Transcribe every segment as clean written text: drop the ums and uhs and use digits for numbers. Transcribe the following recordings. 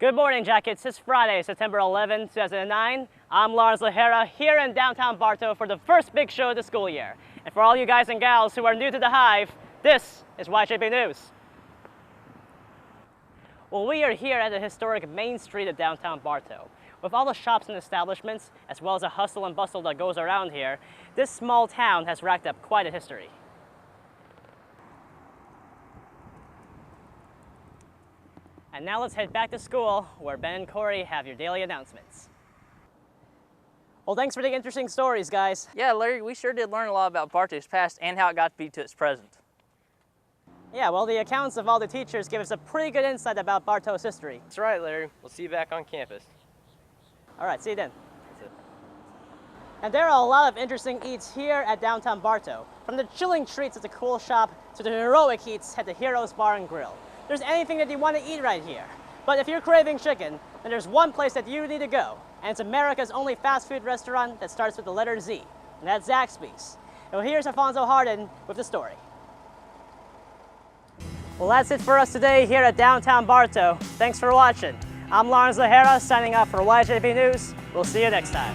Good morning, Jackets. It's Friday, September 11, 2009. I'm Lawrence Lahara here in downtown Bartow for the first big show of the school year. And for all you guys and gals who are new to the Hive, this is YJP News. Well, we are here at the historic Main Street of downtown Bartow. With all the shops and establishments, as well as the hustle and bustle that goes around here, this small town has racked up quite a history. And now let's head back to school, where Ben and Corey have your daily announcements. Well, thanks for the interesting stories, guys. Yeah, Larry, we sure did learn a lot about Bartow's past and how it got to be to its present. Yeah, well, the accounts of all the teachers give us a pretty good insight about Bartow's history. That's right, Larry. We'll see you back on campus. All right, see you then. And there are a lot of interesting eats here at downtown Bartow. From the chilling treats at the Cool Shop to the heroic eats at the Heroes Bar and Grill. There's anything that you want to eat right here. But if you're craving chicken, then there's one place that you need to go. And it's America's only fast food restaurant that starts with the letter Z. And that's Zaxby's. And well, here's Alfonso Harden with the story. Well, that's it for us today here at downtown Bartow. Thanks for watching. I'm Lawrence Lahara signing off for YJP News. We'll see you next time.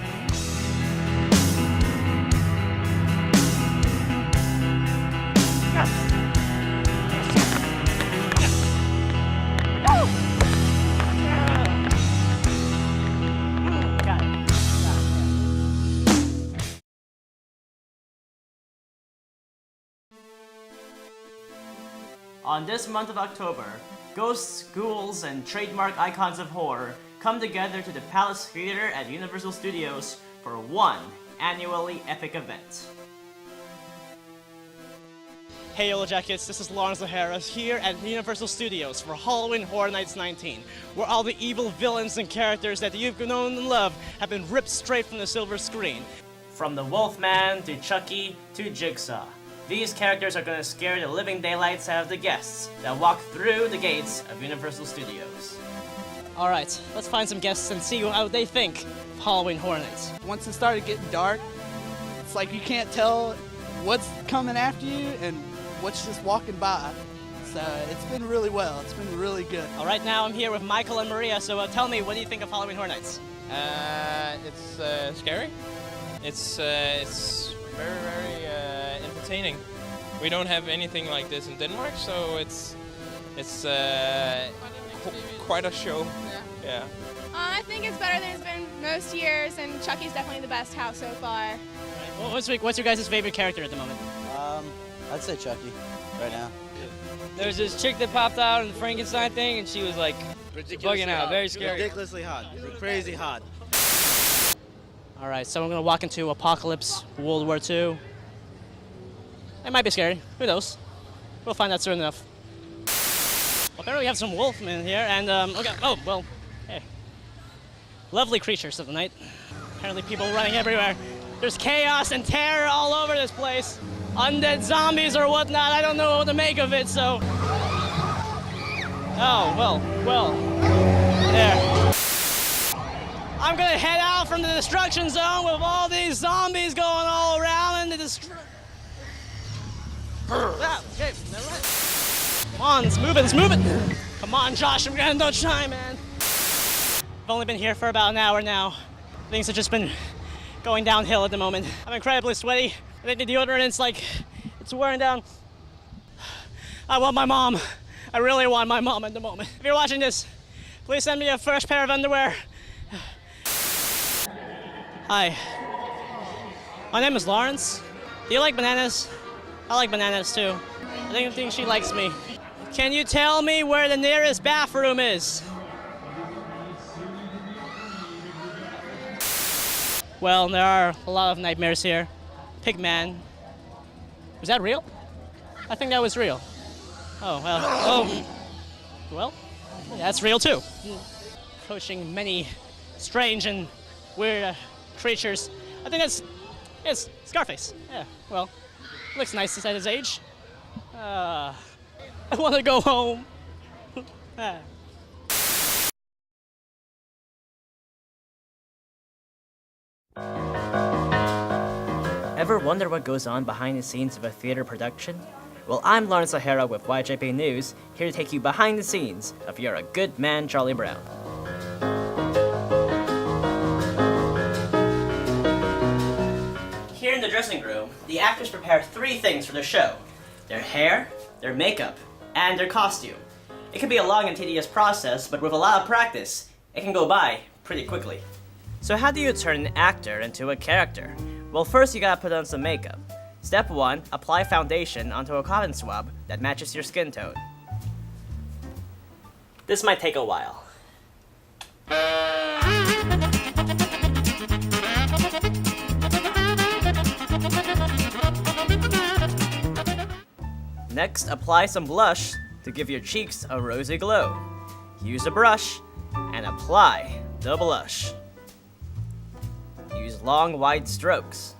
On this month of October, ghosts, ghouls, and trademark icons of horror come together to the Palace Theater at Universal Studios for one annually epic event. Hey Yellow Jackets, this is Lawrence Lahara here at Universal Studios for Halloween Horror Nights 19, where all the evil villains and characters that you've known and loved have been ripped straight from the silver screen. From the Wolfman to Chucky to Jigsaw. These characters are going to scare the living daylights out of the guests that walk through the gates of Universal Studios. Alright, let's find some guests and see how they think of Halloween Horror Nights. Once it started getting dark, it's like you can't tell what's coming after you and what's just walking by. So it's been really well, it's been really good. Alright, now I'm here with Michael and Maria, so tell me, what do you think of Halloween Horror Nights? It's scary. It's very entertaining. We don't have anything like this in Denmark, so it's quite a show. Yeah. I think it's better than it's been most years, and Chucky's definitely the best house so far. Well, what's your guys' favorite character at the moment? I'd say Chucky right now. There's this chick that popped out in the Frankenstein thing, and she was like bugging out, very scary. Ridiculously hot, crazy hot. Alright, so I'm gonna walk into Apocalypse World War II. It might be scary, who knows? We'll find out soon enough. Well, apparently we have some wolfmen here, and okay, oh, well, hey. Lovely creatures of the night. Apparently people running everywhere. There's chaos and terror all over this place. Undead zombies or whatnot, I don't know what to make of it, so. Oh, well, there. I'm gonna head out from the destruction zone with all these zombies going all around and the okay, never mind. Come on, it's moving. Come on, Josh, I'm gonna no shine, man. I've only been here for about an hour now. Things have just been going downhill at the moment. I'm incredibly sweaty. I think the deodorant's like, it's wearing down. I want my mom. I really want my mom at the moment. If you're watching this, please send me a fresh pair of underwear. Hi. My name is Lawrence. Do you like bananas? I like bananas too. I think she likes me. Can you tell me where the nearest bathroom is? Well, there are a lot of nightmares here. Pigman. Was that real? I think that was real. Oh, well. Oh. Well, that's real too. Approaching many strange and weird creatures. I think it's Scarface. Yeah, well, looks nice at his age. I want to go home. Ever wonder what goes on behind the scenes of a theater production? Well, I'm Lawrence Lahara with YJP News, here to take you behind the scenes of You're a Good Man, Charlie Brown. dressing room, the actors prepare 3 things for the show: their hair, their makeup, and their costume. It can be a long and tedious process, but with a lot of practice, it can go by pretty quickly. So how do you turn an actor into a character? Well, first you gotta put on some makeup. Step 1, apply foundation onto a cotton swab that matches your skin tone. This might take a while. Next, apply some blush to give your cheeks a rosy glow. Use a brush and apply the blush. Use long, wide strokes.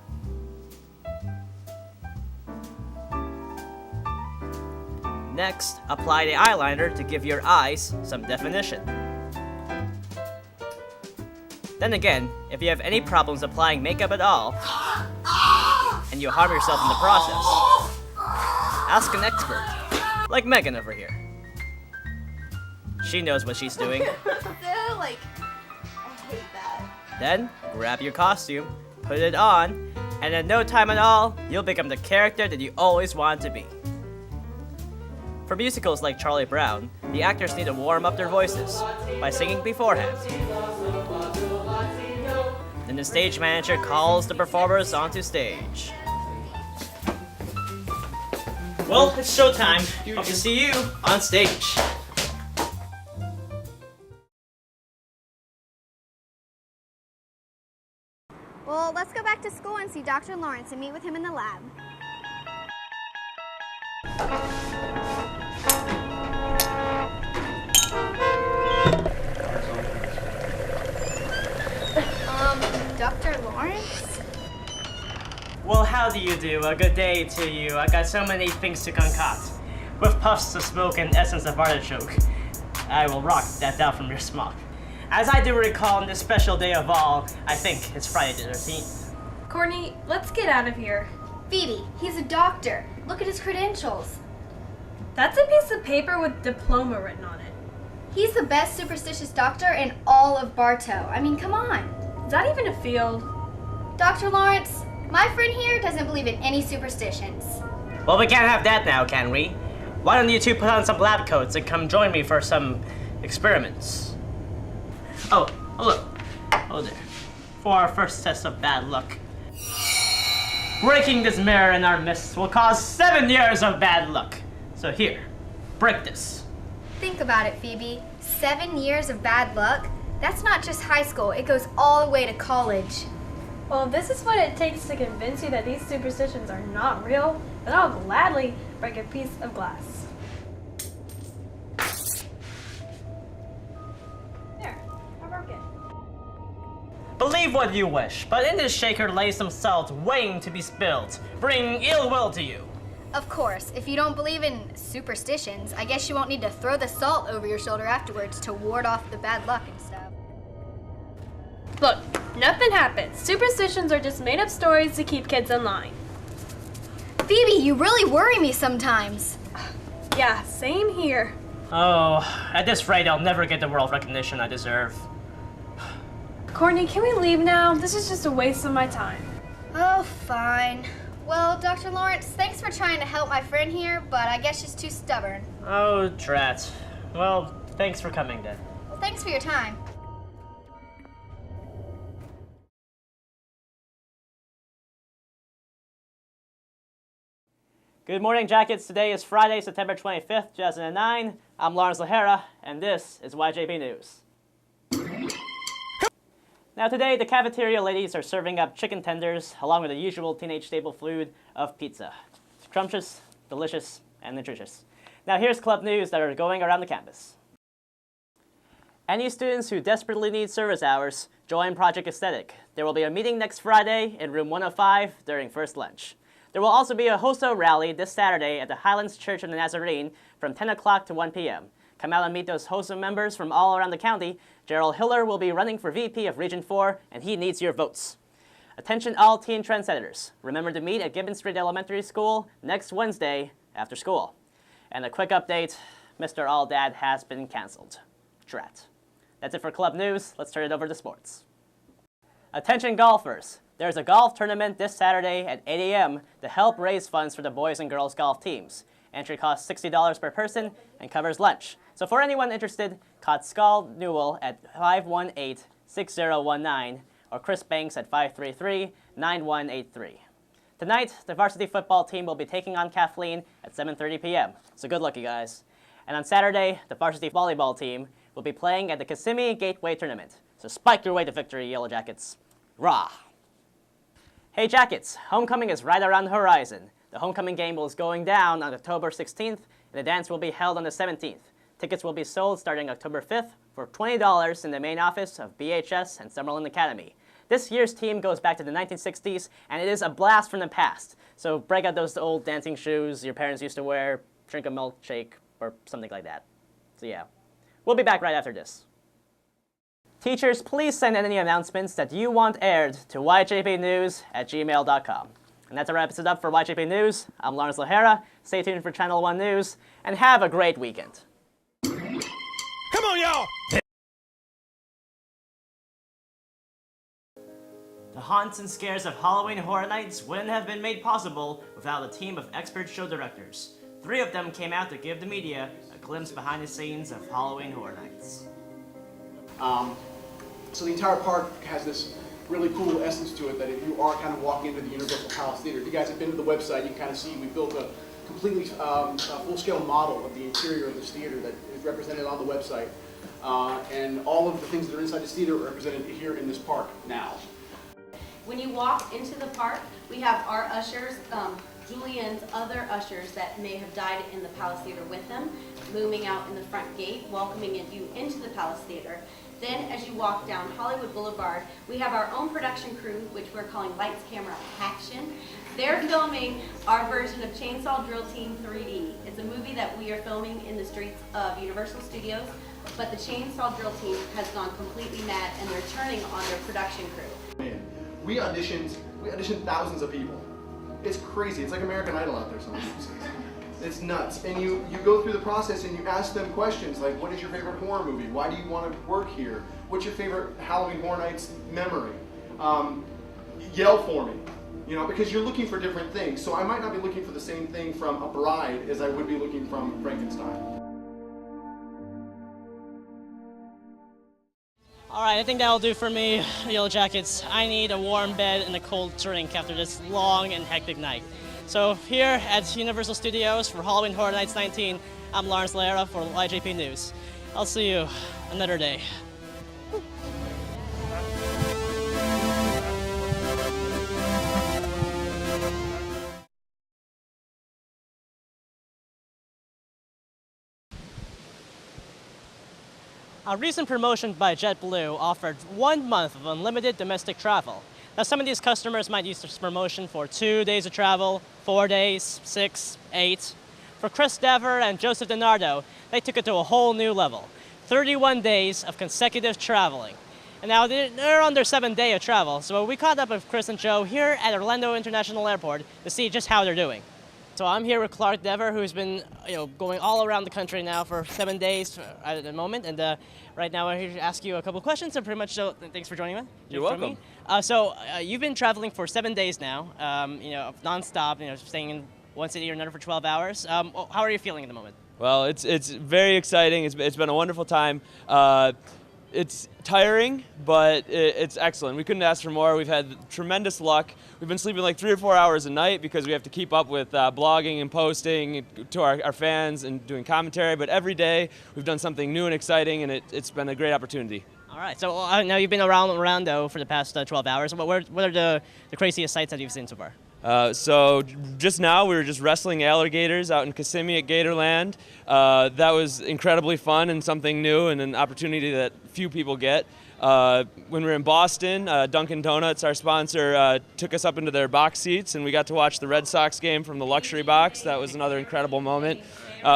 Next, apply the eyeliner to give your eyes some definition. Then again, if you have any problems applying makeup at all, and you harm yourself in the process, ask an expert, like Megan over here. She knows what she's doing. Still, like, I hate that. Then, grab your costume, put it on, and in no time at all, you'll become the character that you always wanted to be. For musicals like Charlie Brown, the actors need to warm up their voices by singing beforehand. Then the stage manager calls the performers onto stage. Well, it's showtime. Hope to see you on stage. Well, let's go back to school and see Dr. Lawrence and meet with him in the lab. Dr. Lawrence? Well, how do you do? A good day to you. I got so many things to concoct. With puffs of smoke and essence of artichoke, I will rock that down from your smock. As I do recall on this special day of all, I think it's Friday the 13th. Courtney, let's get out of here. Phoebe, he's a doctor. Look at his credentials. That's a piece of paper with diploma written on it. He's the best superstitious doctor in all of Bartow. I mean, come on. Is that even a field? Dr. Lawrence, my friend here doesn't believe in any superstitions. Well, we can't have that now, can we? Why don't you two put on some lab coats and come join me for some experiments? Oh, look. Oh there. For our first test of bad luck. Breaking this mirror in our midst will cause 7 years of bad luck. So here, break this. Think about it, Phoebe. 7 years of bad luck? That's not just high school, it goes all the way to college. Well, if this is what it takes to convince you that these superstitions are not real, then I'll gladly break a piece of glass. There, I broke it. Believe what you wish, but in this shaker lays some salt waiting to be spilled, bringing ill will to you. Of course, if you don't believe in superstitions, I guess you won't need to throw the salt over your shoulder afterwards to ward off the bad luck and stuff. Look, nothing happens. Superstitions are just made-up stories to keep kids in line. Phoebe, you really worry me sometimes. Yeah, same here. Oh, at this rate, I'll never get the world recognition I deserve. Courtney, can we leave now? This is just a waste of my time. Oh, fine. Well, Dr. Lawrence, thanks for trying to help my friend here, but I guess she's too stubborn. Oh, drat. Well, thanks for coming then. Well, thanks for your time. Good morning, Jackets. Today is Friday, September 25th, 2009. I'm Lawrence Lahara, and this is YJB News. Now today, the cafeteria ladies are serving up chicken tenders along with the usual teenage staple food of pizza. It's scrumptious, delicious, and nutritious. Now here's club news that are going around the campus. Any students who desperately need service hours, join Project Aesthetic. There will be a meeting next Friday in room 105 during first lunch. There will also be a HOSO rally this Saturday at the Highlands Church of the Nazarene from 10 o'clock to 1 p.m. Come out and meet those HOSO members from all around the county. Gerald Hiller will be running for VP of Region 4, and he needs your votes. Attention all teen trendsetters. Remember to meet at Gibbon Street Elementary School next Wednesday after school. And a quick update, Mr. All Dad has been canceled. Drat. That's it for club news. Let's turn it over to sports. Attention golfers. There's a golf tournament this Saturday at 8 a.m. to help raise funds for the boys and girls golf teams. Entry costs $60 per person and covers lunch. So for anyone interested, call Skull Newell at 518-6019 or Chris Banks at 533-9183. Tonight, the varsity football team will be taking on Kathleen at 7:30 p.m. So good luck, you guys. And on Saturday, the varsity volleyball team will be playing at the Kissimmee Gateway Tournament. So spike your way to victory, Yellow Jackets. Rah! Hey Jackets, homecoming is right around the horizon. The homecoming game is going down on October 16th, and the dance will be held on the 17th. Tickets will be sold starting October 5th for $20 in the main office of BHS and Summerlin Academy. This year's team goes back to the 1960s, and it is a blast from the past. So break out those old dancing shoes your parents used to wear, drink a milkshake, or something like that. So yeah, we'll be back right after this. Teachers, please send any announcements that you want aired to yjpnews@gmail.com. And that's our episode up for YJP News. I'm Lawrence Lahara. Stay tuned for Channel 1 News, and have a great weekend. Come on, y'all! The haunts and scares of Halloween Horror Nights wouldn't have been made possible without a team of expert show directors. 3 of them came out to give the media a glimpse behind the scenes of Halloween Horror Nights. So the entire park has this really cool essence to it that if you are kind of walking into the Universal Palace Theater, if you guys have been to the website, you can kind of see we built a completely full-scale model of the interior of this theater that is represented on the website. And all of the things that are inside this theater are represented here in this park now. When you walk into the park, we have our ushers, Julian's other ushers that may have died in the Palace Theater with him, looming out in the front gate, welcoming you into the Palace Theater. Then as you walk down Hollywood Boulevard, we have our own production crew, which we're calling Lights, Camera, Action. They're filming our version of Chainsaw Drill Team 3D. It's a movie that we are filming in the streets of Universal Studios, but the Chainsaw Drill Team has gone completely mad and they're turning on their production crew. Man, we auditioned thousands of people. It's crazy. It's like American Idol out there sometimes. It's nuts. And you go through the process and you ask them questions like, what is your favorite horror movie? Why do you want to work here? What's your favorite Halloween Horror Nights memory? Yell for me, because you're looking for different things. So I might not be looking for the same thing from a bride as I would be looking from Frankenstein. Alright, I think that'll do for me, Yellow Jackets. I need a warm bed and a cold drink after this long and hectic night. So here at Universal Studios for Halloween Horror Nights 19, I'm Lawrence Lahara for YJP News. I'll see you another day. A recent promotion by JetBlue offered 1 month of unlimited domestic travel. Now, some of these customers might use this promotion for 2 days of travel, 4 days, 6, 8. For Chris Dever and Joseph DiNardo, they took it to a whole new level. 31 days of consecutive traveling. And now they're on their 7th day of travel, so we caught up with Chris and Joe here at Orlando International Airport to see just how they're doing. So I'm here with Clark Dever, who's been going all around the country now for 7 days at the moment, and right now I'm here to ask you a couple of questions. And pretty much, so thanks for joining me. You're welcome. So you've been traveling for 7 days now, nonstop, staying in one city or another for 12 hours. How are you feeling at the moment? Well, it's very exciting. It's been a wonderful time. It's tiring, but it's excellent. We couldn't ask for more. We've had tremendous luck. We've been sleeping like 3 or 4 hours a night because we have to keep up with blogging and posting to our fans and doing commentary. But every day we've done something new and exciting, and it's been a great opportunity. All right. So now you've been around Orlando for the past 12 hours. What are the craziest sights that you've seen so far? So just now we were just wrestling alligators out in Kissimmee at Gatorland. That was incredibly fun and something new and an opportunity that few people get. When we were in Boston, Dunkin' Donuts, our sponsor, took us up into their box seats and we got to watch the Red Sox game from the luxury box. That was another incredible moment.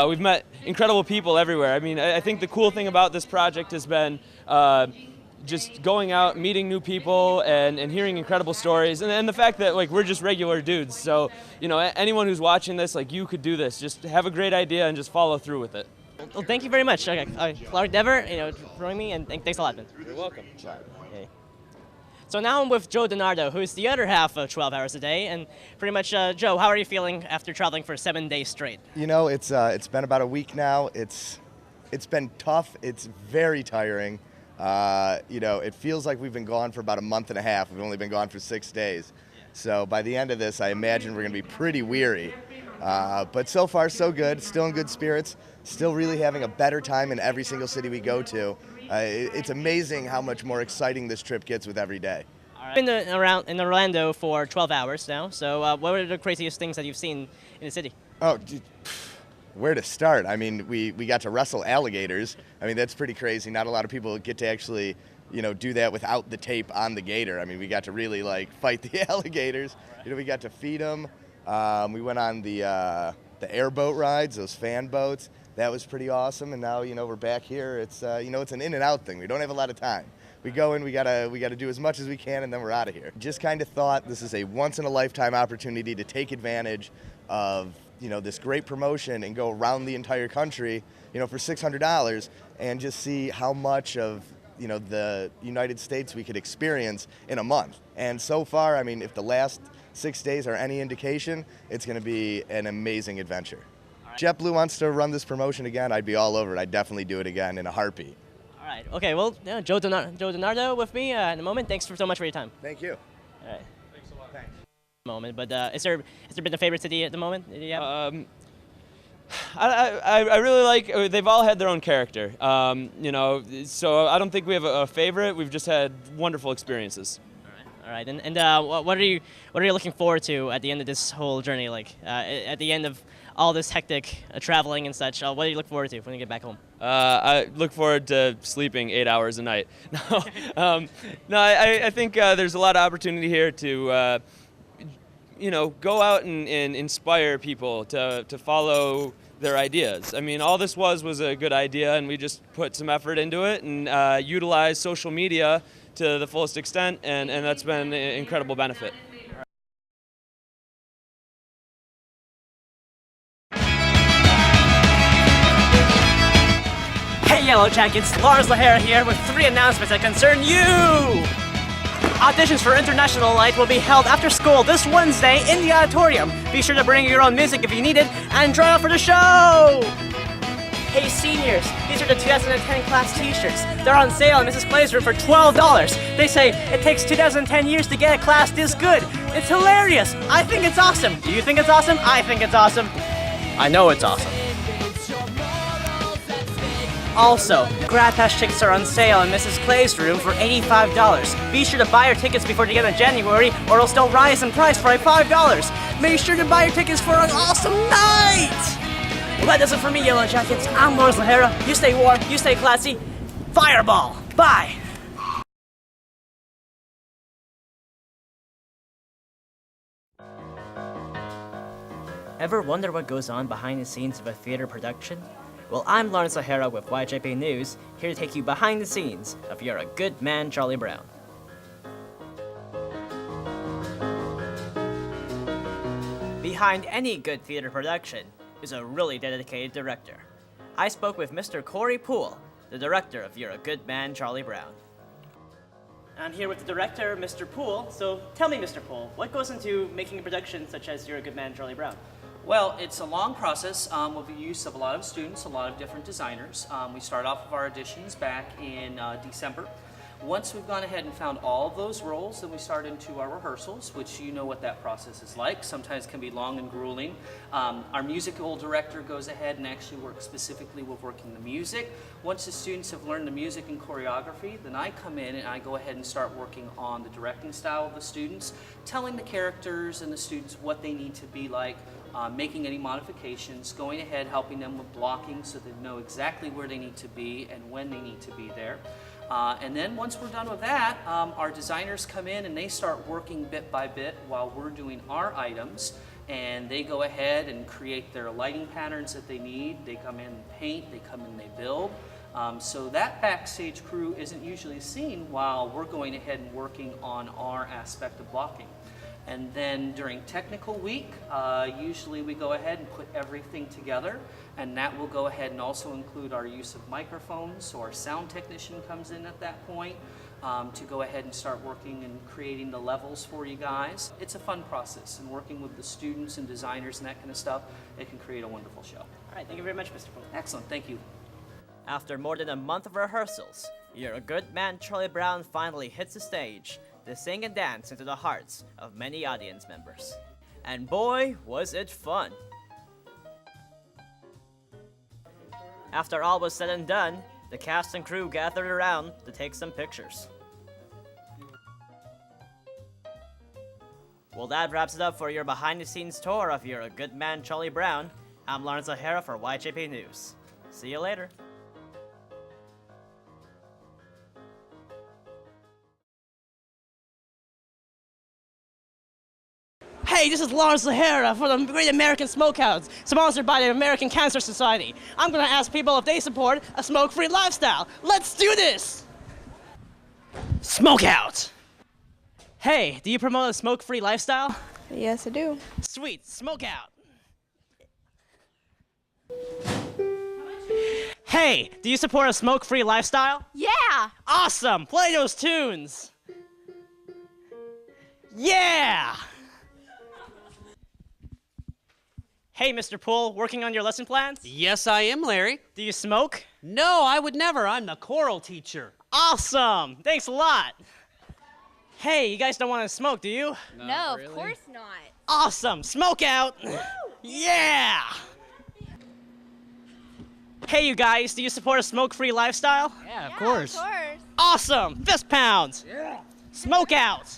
We've met incredible people everywhere. I mean, I think the cool thing about this project has been just going out, meeting new people, and hearing incredible stories, and the fact that we're just regular dudes. So anyone who's watching this, you could do this. Just have a great idea and just follow through with it. Well, thank you very much. Okay, Clark Dever, joining me, and thanks a lot, man. You're welcome. Okay. So now I'm with Joe DiNardo, who's the other half of 12 Hours a Day. And pretty much, Joe, how are you feeling after traveling for 7 days straight? You know, it's been about a week now. It's been tough. It's very tiring. You know, it feels like we've been gone for about a month and a half. We've only been gone for 6 days. So by the end of this, I imagine we're going to be pretty weary. But so far, so good. Still in good spirits. Still really having a better time in every single city we go to. It's amazing how much more exciting this trip gets with every day. Been in Orlando for 12 hours now. So what are the craziest things that you've seen in the city? Oh, where to start? I mean, we got to wrestle alligators. I mean, that's pretty crazy. Not a lot of people get to actually, you know, do that without the tape on the gator. I mean, we got to really like fight the alligators. You know, we got to feed them. We went on the airboat rides, those fan boats. That was pretty awesome. And now, you know, we're back here. It's you know, it's an in and out thing. We don't have a lot of time. We go in, we gotta do as much as we can, and then we're out of here. Just kind of thought this is a once in a lifetime opportunity to take advantage of, you know, this great promotion and go around the entire country, you know, for $600 and just see how much of, you know, the United States we could experience in a month. And so far, I mean, if the last 6 days are any indication, it's going to be an amazing adventure. JetBlue wants to run this promotion again, I'd be all over it. I'd definitely do it again in a heartbeat. All right. Okay. Well, Joe DiNardo with me in a moment. Thanks so much for your time. Thank you. All right. Thanks a lot. Thanks. Moment, but has there been a favorite city at the moment? I really like. They've all had their own character. You know, so I don't think we have a favorite. We've just had wonderful experiences. All right. And what are you looking forward to at the end of this whole journey? Like at the end of all this hectic traveling and such, what do you look forward to when you get back home? I look forward to sleeping 8 hours a night. No, I think there's a lot of opportunity here to, you know, go out and inspire people to follow their ideas. I mean, all this was a good idea, and we just put some effort into it and utilize social media to the fullest extent, and that's been an incredible benefit. Hey Yellow Jackets, Lawrence Lahara here with 3 announcements that concern you! Auditions for International Light will be held after school this Wednesday in the auditorium. Be sure to bring your own music if you need it and try out for the show! Hey seniors, these are the 2010 class t-shirts. They're on sale in Mrs. Clay's room for $12. They say it takes 2010 years to get a class this good. It's hilarious. I think it's awesome. Do you think it's awesome? I think it's awesome. I know it's awesome. Also, Grad Pass tickets are on sale in Mrs. Clay's room for $85. Be sure to buy your tickets before the end of January or it'll still rise in price for $5. Make sure to buy your tickets for an awesome night! Well, that does it for me, Yellow Jackets. I'm Lawrence Lahara. You stay warm, you stay classy. Fireball! Bye! Ever wonder what goes on behind the scenes of a theater production? Well, I'm Lawrence Lahara with YJP News, here to take you behind the scenes of You're a Good Man, Charlie Brown. Behind any good theater production is a really dedicated director. I spoke with Mr. Corey Poole, the director of You're a Good Man, Charlie Brown. I'm here with the director, Mr. Poole. So tell me, Mr. Poole, what goes into making a production such as You're a Good Man, Charlie Brown? Well, it's a long process with the use of a lot of students, a lot of different designers. We start off with our auditions back in December. Once we've gone ahead and found all of those roles, then we start into our rehearsals, which you know what that process is like. Sometimes can be long and grueling. Our musical director goes ahead and actually works specifically with working the music. Once the students have learned the music and choreography, then I come in and I go ahead and start working on the directing style of the students, telling the characters and the students what they need to be like, making any modifications, going ahead helping them with blocking so they know exactly where they need to be and when they need to be there. And then once we're done with that, our designers come in and they start working bit by bit while we're doing our items, and they go ahead and create their lighting patterns that they need. They come in and paint, they come in and they build. So that backstage crew isn't usually seen while we're going ahead and working on our aspect of blocking. And then during technical week, usually we go ahead and put everything together, and that will go ahead and also include our use of microphones, so our sound technician comes in at that point. to go ahead and start working and creating the levels for you guys. It's a fun process, and working with the students and designers and that kind of stuff, it can create a wonderful show. All right, thank you very much, Mr. Poole. Excellent, thank you. After more than a month of rehearsals, You're a Good Man Charlie Brown finally hits the stage to sing and dance into the hearts of many audience members. And boy, was it fun! After all was said and done, the cast and crew gathered around to take some pictures. Well, that wraps it up for your behind-the-scenes tour of You're a Good Man Charlie Brown. I'm Lawrence O'Hara for YJP News. See you later. Hey, this is Lawrence O'Hara for the Great American Smokehouse, sponsored by the American Cancer Society. I'm gonna ask people if they support a smoke-free lifestyle. Let's do this! Smokeout! Hey, do you promote a smoke-free lifestyle? Yes, I do. Sweet, smoke out. Hey, do you support a smoke-free lifestyle? Yeah! Awesome, play those tunes. Yeah! Hey, Mr. Poole, working on your lesson plans? Yes, I am, Larry. Do you smoke? No, I would never. I'm the choral teacher. Awesome! Thanks a lot! Hey, you guys don't want to smoke, do you? No, of course not. Awesome! Smoke out! Yeah! Hey, you guys, do you support a smoke-free lifestyle? Yeah, of course. Of course. Awesome! Fist pounds! Yeah! Smoke out!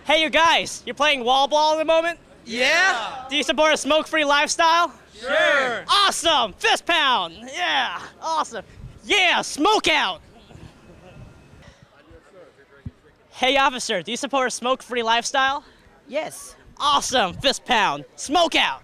Hey, you guys, you're playing wall ball at the moment? Yeah? Do you support a smoke-free lifestyle? Sure. Awesome! Fist pound! Yeah! Awesome! Yeah! Smoke out! Hey, officer, do you support a smoke-free lifestyle? Yes. Awesome! Fist pound! Smoke out!